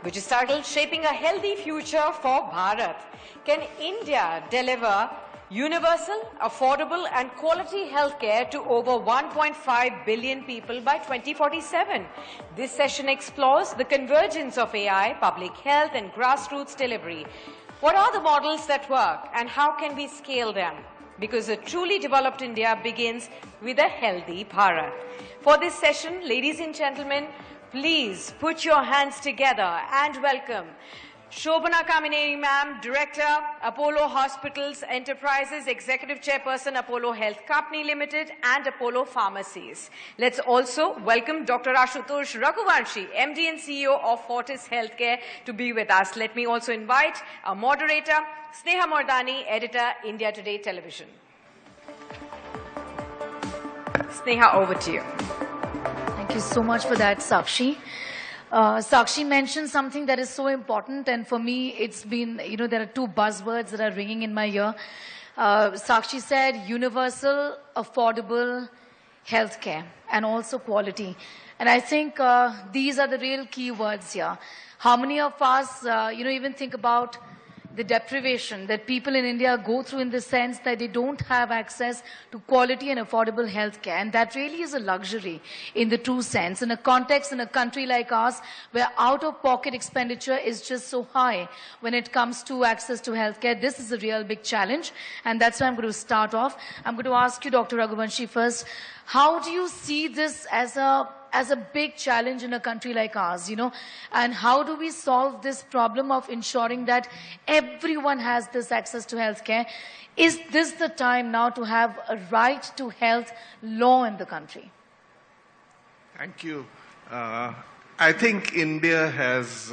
which is titled Shaping a Healthy Future for Bharat. Can India deliver universal, affordable and quality healthcare to over 1.5 billion people by 2047? This session explores the convergence of AI, public health and grassroots delivery. What are the models that work and how can we scale them? Because a truly developed India begins with a healthy Bharat. For this session, ladies and gentlemen, please put your hands together and welcome Shobhana Kamineni ma'am, Director, Apollo Hospitals Enterprises, Executive Chairperson, Apollo Health Company Limited and Apollo Pharmacies. Let's also welcome Dr. Ashutosh Raghuvanshi, MD and CEO of Fortis Healthcare, to be with us. Let me also invite our moderator, Sneha Mordani, Editor, India Today Television. Sneha, over to you. Thank you so much for that, Sakshi. Sakshi mentioned something that is so important, and for me, it's been, there are two buzzwords that are ringing in my ear. Sakshi said universal, affordable healthcare, and also quality. And I think these are the real key words here. How many of us, even think about the deprivation that people in India go through in the sense that they don't have access to quality and affordable health care. And that really is a luxury in the true sense. In a context in a country like ours, where out-of-pocket expenditure is just so high when it comes to access to health care, this is a real big challenge. And that's why I'm going to start off. I'm going to ask you, Dr. Raghuvanshi, first, how do you see this as a big challenge in a country like ours, and how do we solve this problem of ensuring that everyone has this access to healthcare? Is this the time now to have a right to health law in the country? Thank you. I think India has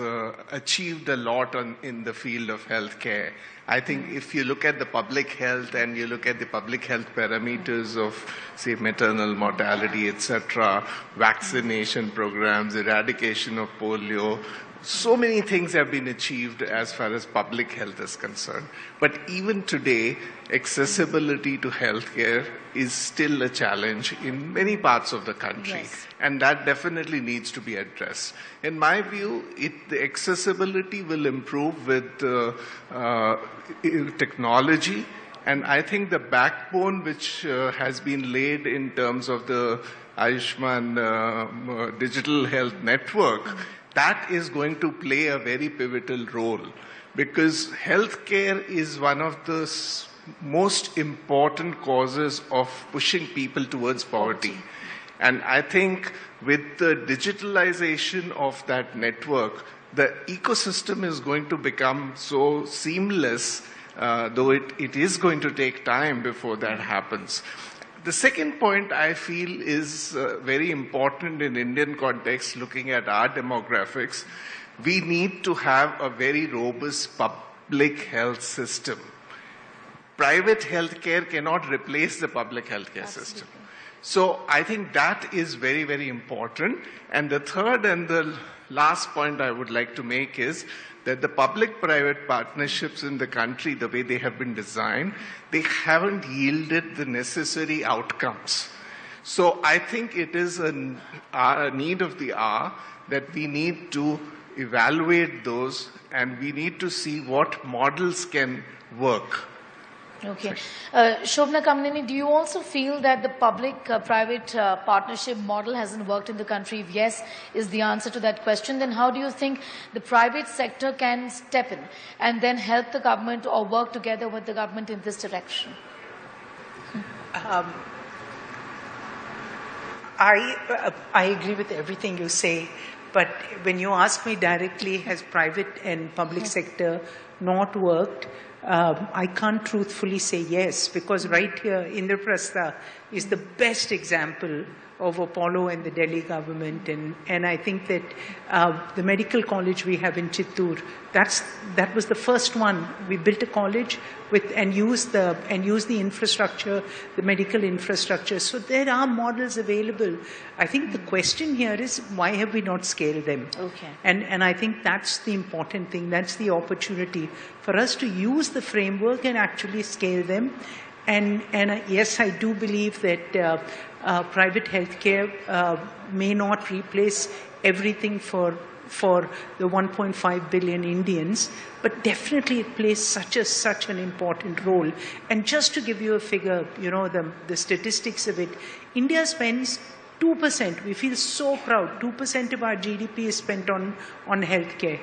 achieved a lot in the field of healthcare. I think if you look at the public health and you look at the public health parameters of, say, maternal mortality, etc., vaccination programs, eradication of polio, so many things have been achieved as far as public health is concerned. But even today, accessibility to healthcare is still a challenge in many parts of the country. Yes. And that definitely needs to be addressed. In my view, the accessibility will improve with technology. And I think the backbone which has been laid in terms of the Ayushman digital health network, that is going to play a very pivotal role, because healthcare is one of the most important causes of pushing people towards poverty. And I think with the digitalization of that network, the ecosystem is going to become so seamless, though it is going to take time before that happens. The second point I feel is very important in Indian context, looking at our demographics. We need to have a very robust public health system. Private healthcare cannot replace the public healthcare system. So I think that is very, very important. And the third and the last point I would like to make is that the public-private partnerships in the country, the way they have been designed, they haven't yielded the necessary outcomes. So I think it is a need of the hour that we need to evaluate those, and we need to see what models can work. Okay. Shobhana Kamineni, do you also feel that the public-private partnership model hasn't worked in the country? If yes is the answer to that question, then how do you think the private sector can step in and then help the government or work together with the government in this direction? I agree with everything you say, but when you ask me directly, has private and public sector not worked? I can't truthfully say yes, because right here, Indraprastha is the best example of Apollo and the Delhi government, and I think that the medical college we have in Chittoor, that was the first one. We built a college and used the infrastructure, the medical infrastructure. So there are models available. I think the question here is, why have we not scaled them? Okay. And I think that's the important thing. That's the opportunity for us to use the framework and actually scale them. And yes, I do believe that private healthcare may not replace everything for for the 1.5 billion Indians, but definitely it plays such an important role. And just to give you a figure, you know, the statistics of it, India spends 2%, we feel so proud, 2% of our GDP is spent on healthcare.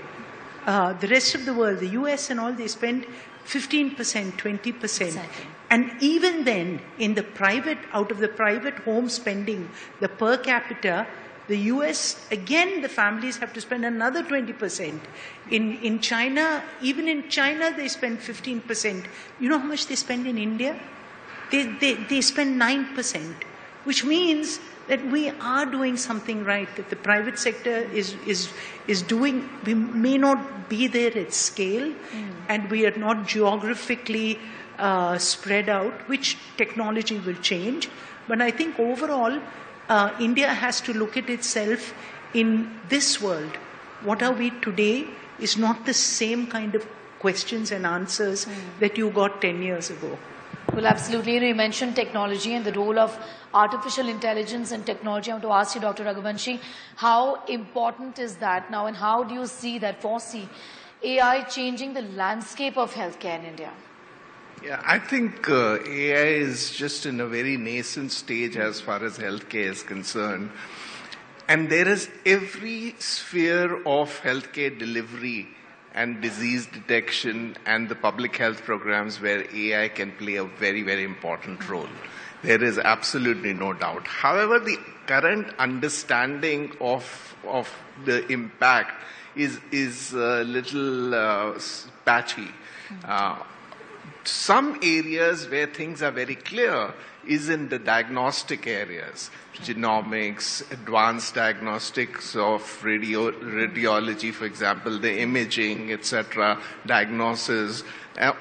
The rest of the world, the US and all, they spend 15%, 20%. Exactly. And even then, in the private, out of the private home spending, the per capita, the US, again, the families have to spend another 20%. In China, even in China, they spend 15%. You know how much they spend in India? They spend 9%, which means that we are doing something right, that the private sector is doing. We may not be there at scale, and we are not geographically spread out, which technology will change. But I think overall, India has to look at itself in this world. What are we today is not the same kind of questions and answers that you got 10 years ago. Well, absolutely. You mentioned technology and the role of artificial intelligence and technology. I want to ask you, Dr. Raghuvanshi, how important is that now, and how do you foresee AI changing the landscape of healthcare in India? Yeah, I think AI is just in a very nascent stage as far as healthcare is concerned. And there is every sphere of healthcare delivery and disease detection and the public health programs where AI can play a very, very important role. There is absolutely no doubt. However, the current understanding of the impact is a little patchy. Some areas where things are very clear is in the diagnostic areas, genomics, advanced diagnostics of radiology, for example, the imaging, etc., diagnosis.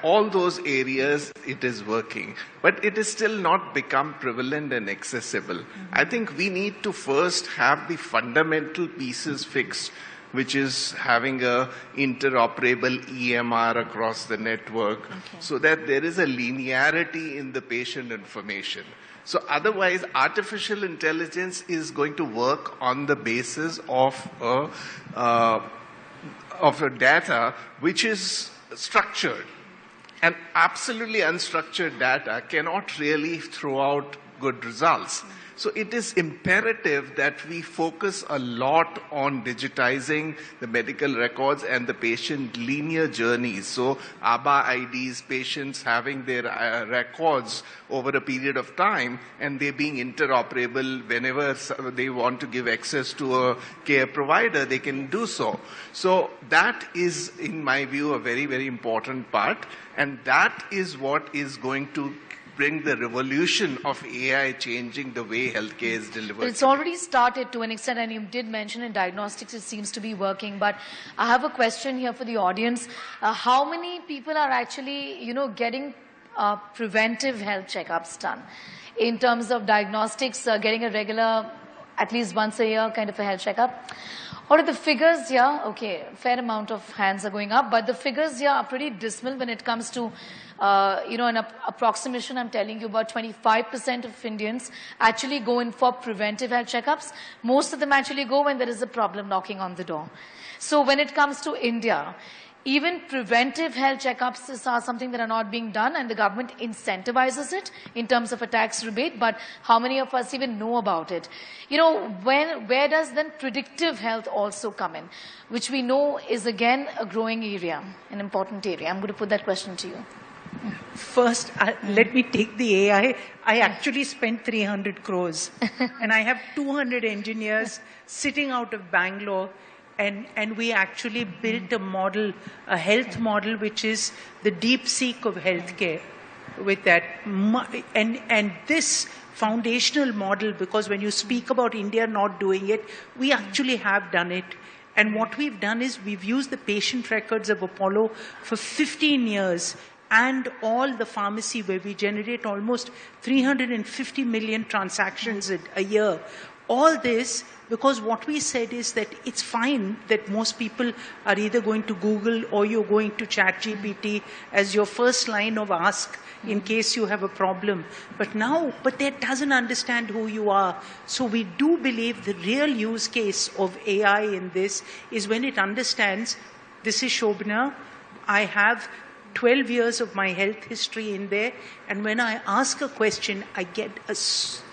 All those areas it is working, but it is still not become prevalent and accessible. I think we need to first have the fundamental pieces fixed, which is having a interoperable EMR across the network, so that there is a linearity in the patient information. So otherwise, artificial intelligence is going to work on the basis of a data which is structured. And absolutely unstructured data cannot really throw out good results. So it is imperative that we focus a lot on digitizing the medical records and the patient linear journeys. So ABA IDs, patients having their records over a period of time, and they being interoperable whenever they want to give access to a care provider, they can do so. So that is, in my view, a very, very important part. And that is what is going to bring the revolution of AI changing the way healthcare is delivered. It's already started to an extent, and you did mention in diagnostics it seems to be working. But I have a question here for the audience. How many people are actually, getting preventive health checkups done? In terms of diagnostics, getting a regular, at least once a year kind of a health checkup? What are the figures here? Okay, fair amount of hands are going up, but the figures here are pretty dismal when it comes to, an approximation. I'm telling you about 25% of Indians actually go in for preventive health checkups. Most of them actually go when there is a problem knocking on the door. So when it comes to India, even preventive health checkups are something that are not being done, and the government incentivizes it in terms of a tax rebate, but how many of us even know about it? Where does then predictive health also come in, which we know is again a growing area, an important area? I'm going to put that question to you. First, let me take the AI. I actually spent 300 crores and I have 200 engineers sitting out of Bangalore. And we actually built a model, a health model, which is the DeepSeek of healthcare with that. And this foundational model, because when you speak about India not doing it, we actually have done it. And what we've done is we've used the patient records of Apollo for 15 years and all the pharmacy, where we generate almost 350 million transactions a year. all this because what we said is that it's fine that most people are either going to Google or you're going to ChatGPT as your first line of ask in case you have a problem. But that doesn't understand who you are. So we do believe the real use case of AI in this is when it understands, this is Shobhana, I have 12 years of my health history in there, and when I ask a question, I get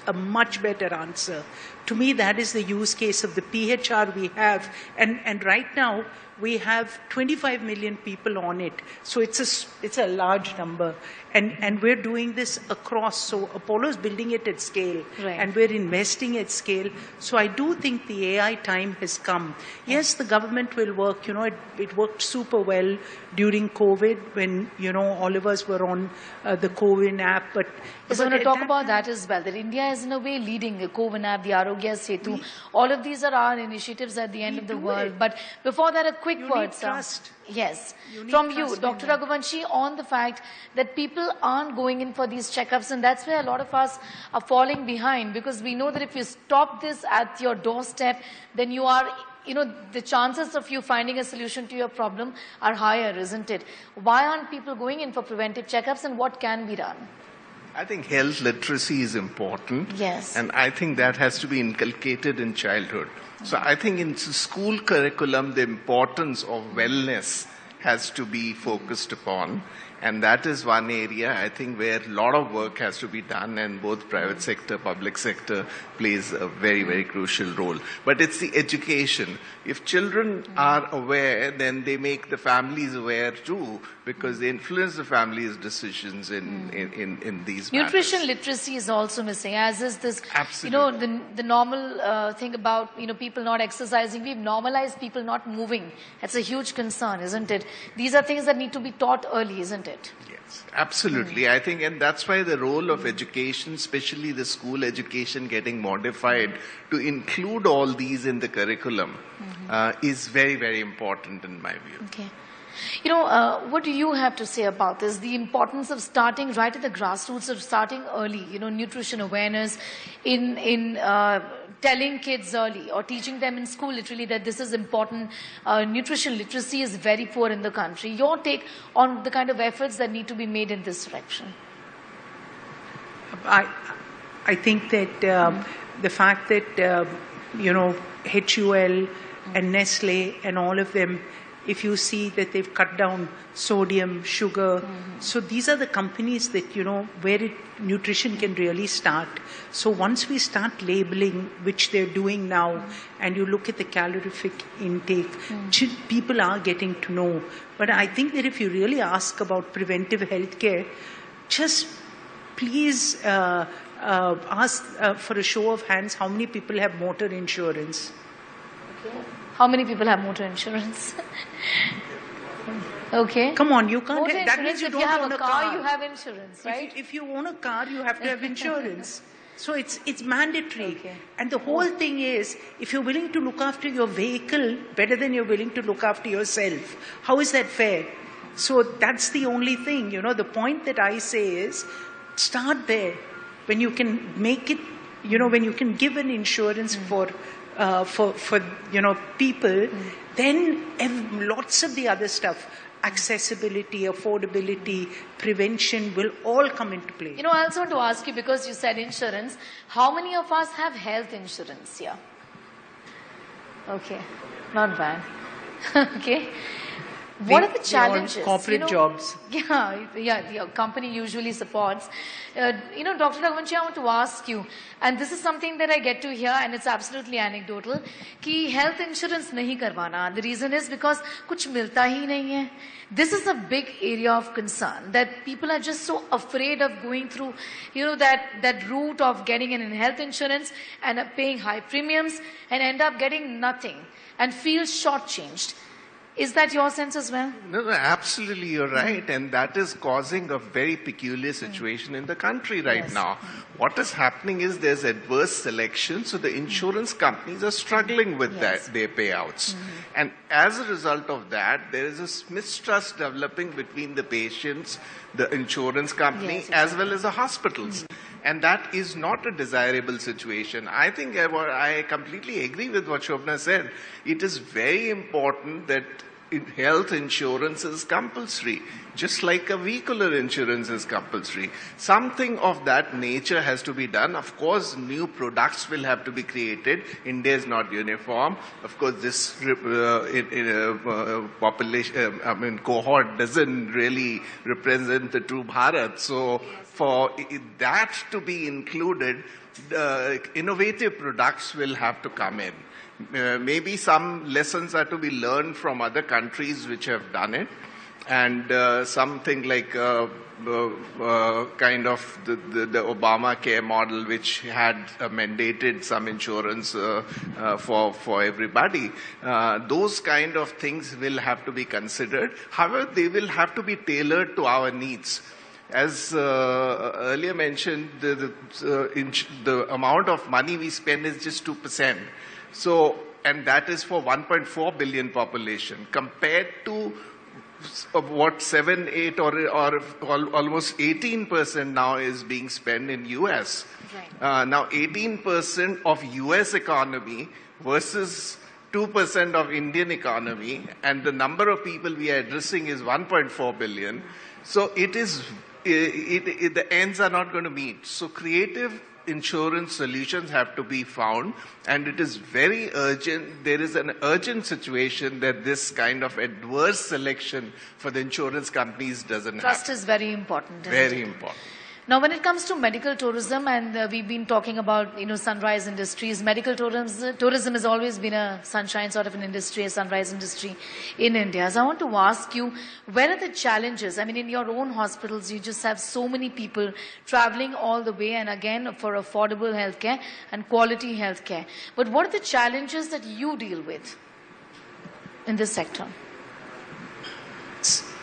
a much better answer. To me, that is the use case of the PHR we have. And right now, we have 25 million people on it. So it's a large number. And we're doing this across. So Apollo is building it at scale. Right. And we're investing at scale. So I do think the AI time has come. Yes, the government will work. It worked super well during COVID when, all of us were on the CoWIN app. But I want to talk about that as well, that India is in a way leading the CoWIN app, the Arogya Setu. All of these are our initiatives at the end of the world. But before that, a quick word, sir. Trust. Yes. You From need you, trust Dr. in that. Raghuvanshi, on the fact that people aren't going in for these checkups, and that's where a lot of us are falling behind, because we know that if you stop this at your doorstep, then you are, the chances of you finding a solution to your problem are higher, isn't it? Why aren't people going in for preventive checkups, and what can be done? I think health literacy is important. Yes. And I think that has to be inculcated in childhood. So I think in school curriculum, the importance of wellness has to be focused upon. And that is one area, I think, where a lot of work has to be done, and both private sector, public sector plays a very, very crucial role. But it's the education. If children are aware, then they make the families aware too, because they influence the family's decisions in these Nutrition matters. literacy is also missing, as is this, Absolutely. the normal thing about, people not exercising. We've normalized people not moving. That's a huge concern, isn't it? These are things that need to be taught early, isn't it? Yes, absolutely. I think, and that's why the role of education, especially the school education getting modified to include all these in the curriculum, is very, very important in my view. Okay. What do you have to say about this? The importance of starting right at the grassroots, of starting early, nutrition awareness, in telling kids early or teaching them in school literally that this is important. Nutrition literacy is very poor in the country. Your take on the kind of efforts that need to be made in this direction? I think that the fact that, HUL and Nestle and all of them, if you see that they've cut down sodium, sugar. So these are the companies that, where nutrition can really start. So once we start labeling, which they're doing now, and you look at the calorific intake, people are getting to know. But I think that if you really ask about preventive healthcare, just please ask for a show of hands, how many people have motor insurance? How many people have motor insurance? Okay. Come on, you can't. Motor That means insurance, you if don't you have own a car, you have insurance, right? If you own a car, you have to have insurance. So it's mandatory. Okay. And the whole thing is, if you're willing to look after your vehicle better than you're willing to look after yourself, how is that fair? So that's the only thing. The point that I say is, start there. When you can make it, when you can give an insurance for people, then lots of the other stuff, accessibility, affordability, prevention will all come into play. I also want to ask you, because you said insurance, how many of us have health insurance here? Okay, not bad. Okay. What are the challenges? Corporate jobs. Yeah, your company usually supports. Dr. Raghuvanshi, I want to ask you, and this is something that I get to hear, and it's absolutely anecdotal, कि health insurance नहीं करवाना. The reason is because कुछ मिलता ही नहीं है. This is a big area of concern, that people are just so afraid of going through, that route of getting an health insurance and paying high premiums and end up getting nothing and feel shortchanged. Is that your sense as well? No, absolutely, you're right. And that is causing a very peculiar situation in the country right now. What is happening is there's adverse selection, so the insurance companies are struggling with their payouts. And as a result of that, there is a mistrust developing between the patients, the insurance company, as well as the hospitals. And that is not a desirable situation. I think I completely agree with what Shobna said. It is very important that health insurance is compulsory, just like a vehicular insurance is compulsory. Something of that nature has to be done. Of course, new products will have to be created. India is not uniform. Of course, this population, cohort doesn't really represent the true Bharat. So for that to be included, innovative products will have to come in. Maybe some lessons are to be learned from other countries which have done it, and something like kind of the Obamacare model, which had mandated some insurance for everybody. Those kind of things will have to be considered. However, they will have to be tailored to our needs. As earlier mentioned, the amount of money we spend is just 2%. So, and that is for 1.4 billion population, compared to what 7, 8 or almost 18% now is being spent in US. Right. Now 18% of US economy versus 2% of Indian economy, and the number of people we are addressing is 1.4 billion. So it is, the ends are not going to meet. So creative insurance solutions have to be found, and it is very urgent. There is an urgent situation that this kind of adverse selection for the insurance companies doesn't happen. Trust is very important. Very important. Now, when it comes to medical tourism, and we've been talking about, sunrise industries, medical tourism has always been a sunshine sort of an industry, a sunrise industry in India. So I want to ask you, where are the challenges? I mean, in your own hospitals, you just have so many people traveling all the way, and again, for affordable healthcare and quality healthcare. But what are the challenges that you deal with in this sector?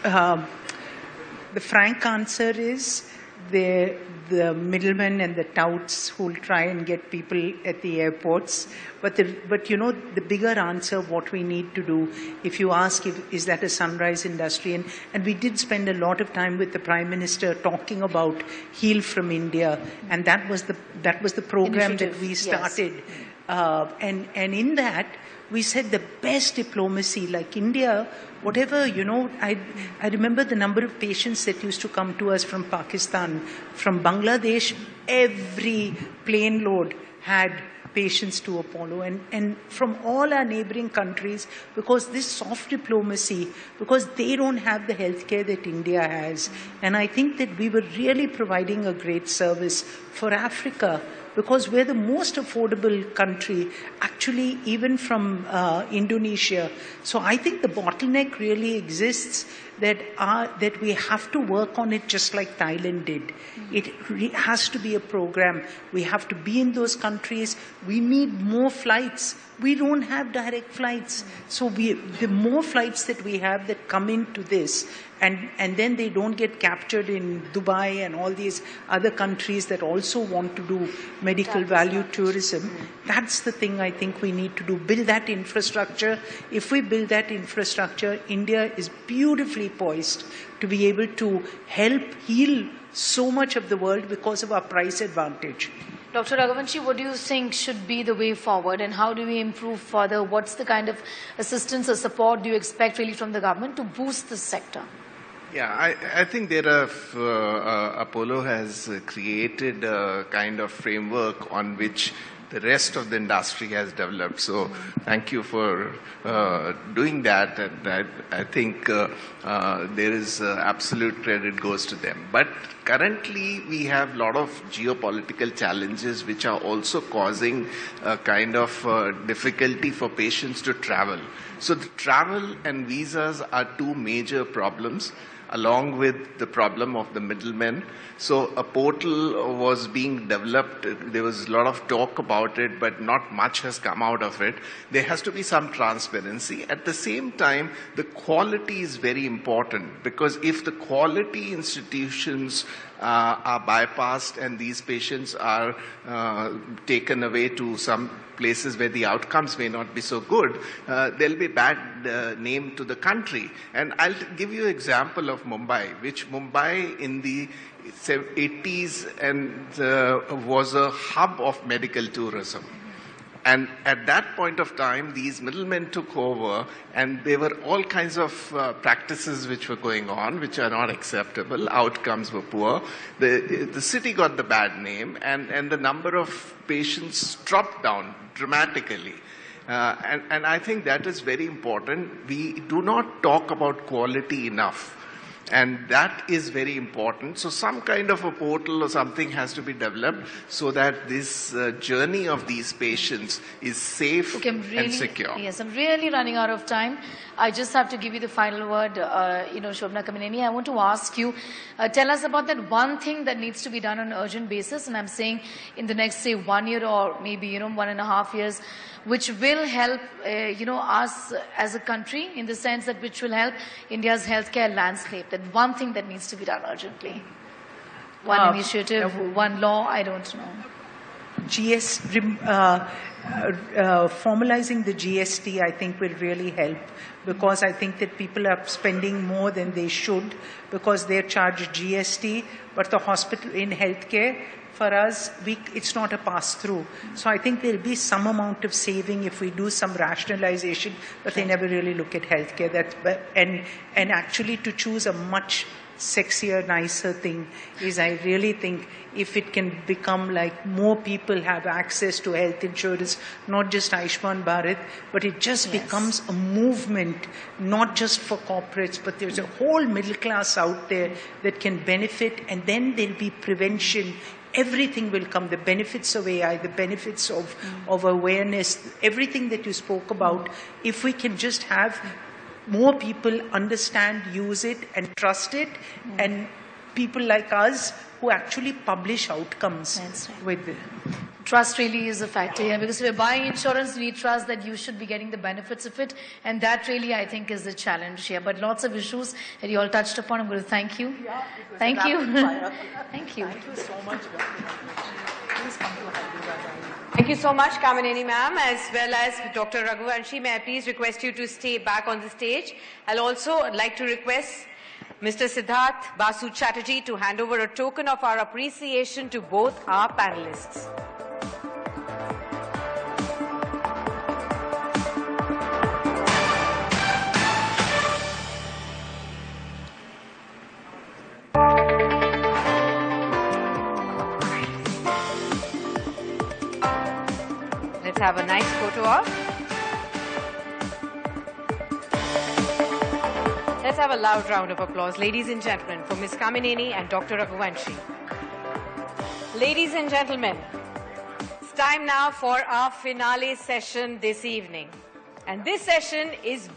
The frank answer is, the middlemen and the touts who will try and get people at the airports. But the bigger answer, what we need to do, if you ask, is that a sunrise industry? And we did spend a lot of time with the Prime Minister talking about Heal from India, and that was the program that we started. Yes. And in that, we said the best diplomacy, like India, whatever, I remember the number of patients that used to come to us from Pakistan, from Bangladesh. Every plane load had patients to Apollo, and from all our neighboring countries, because this soft diplomacy, because they don't have the healthcare that India has. And I think that we were really providing a great service for Africa, because we're the most affordable country, actually, even from Indonesia. So I think the bottleneck really exists, that we have to work on it just like Thailand did. It has to be a program. We have to be in those countries. We need more flights. We don't have direct flights. So the more flights that we have that come into this, and then they don't get captured in Dubai and all these other countries that also want to do medical value tourism. That's the thing I think we need to do. Build that infrastructure. If we build that infrastructure, India is beautifully poised to be able to help heal so much of the world because of our price advantage. Dr. Raghuvanshi, what do you think should be the way forward, and how do we improve further? What's the kind of assistance or support do you expect really from the government to boost this sector? Yeah, I think Apollo has created a kind of framework on which the rest of the industry has developed. So thank you for doing that. And I think there is absolute credit goes to them. But currently we have a lot of geopolitical challenges which are also causing a kind of difficulty for patients to travel. So the travel and visas are two major problems, along with the problem of the middlemen. So a portal was being developed. There was a lot of talk about it, but not much has come out of it. There has to be some transparency. At the same time, the quality is very important, because if the quality institutions are bypassed and these patients are taken away to some places where the outcomes may not be so good, there'll be bad name to the country. And I'll give you an example of Mumbai, which Mumbai in the 80s and was a hub of medical tourism. And at that point of time, these middlemen took over, and there were all kinds of practices which were going on, which are not acceptable. Outcomes were poor. The city got the bad name, and the number of patients dropped down dramatically. And I think that is very important. We do not talk about quality enough. And that is very important. So some kind of a portal or something has to be developed so that this journey of these patients is safe and secure. Yes, I'm really running out of time. I just have to give you the final word. Shobhana Kamineni, I want to ask you, tell us about that one thing that needs to be done on an urgent basis. And I'm saying in the next, say, 1 year or maybe, 1.5 years, which will help, us as a country, in the sense that which will help India's healthcare landscape. That one thing that needs to be done urgently. One initiative, one law, I don't know. Formalizing the GST, I think, will really help, because I think that people are spending more than they should because they're charged GST, but the hospital in healthcare, for us, it's not a pass-through. So I think there'll be some amount of saving if we do some rationalization, but they never really look at healthcare. And actually to choose a much sexier, nicer thing is, I really think, if it can become like more people have access to health insurance, not just Ayushman Bharat, but it just becomes a movement, not just for corporates, but there's a whole middle class out there that can benefit, and then there'll be prevention. Everything will come, the benefits of AI, the benefits of awareness, everything that you spoke about. If we can just have more people understand, use it and trust it, and people like us who actually publish outcomes with it. Trust really is a factor here, because if we're buying insurance, we trust that you should be getting the benefits of it, and that really, I think, is the challenge here. But lots of issues that you all touched upon. I'm going to thank you. Thank you. Thank you. Thank you so much. Please come to Hyderabad. Thank you so much, Kamineni ma'am, as well as Dr. Raghuvanshi. May I please request you to stay back on the stage. I'll also like to request Mr. Siddharth Basu Chatterjee to hand over a token of our appreciation to both our panelists. Let's have a nice photo op. Let's have a loud round of applause, ladies and gentlemen, for Ms. Kamineni and Dr. Raghuvanshi. Ladies and gentlemen, it's time now for our finale session this evening. And this session is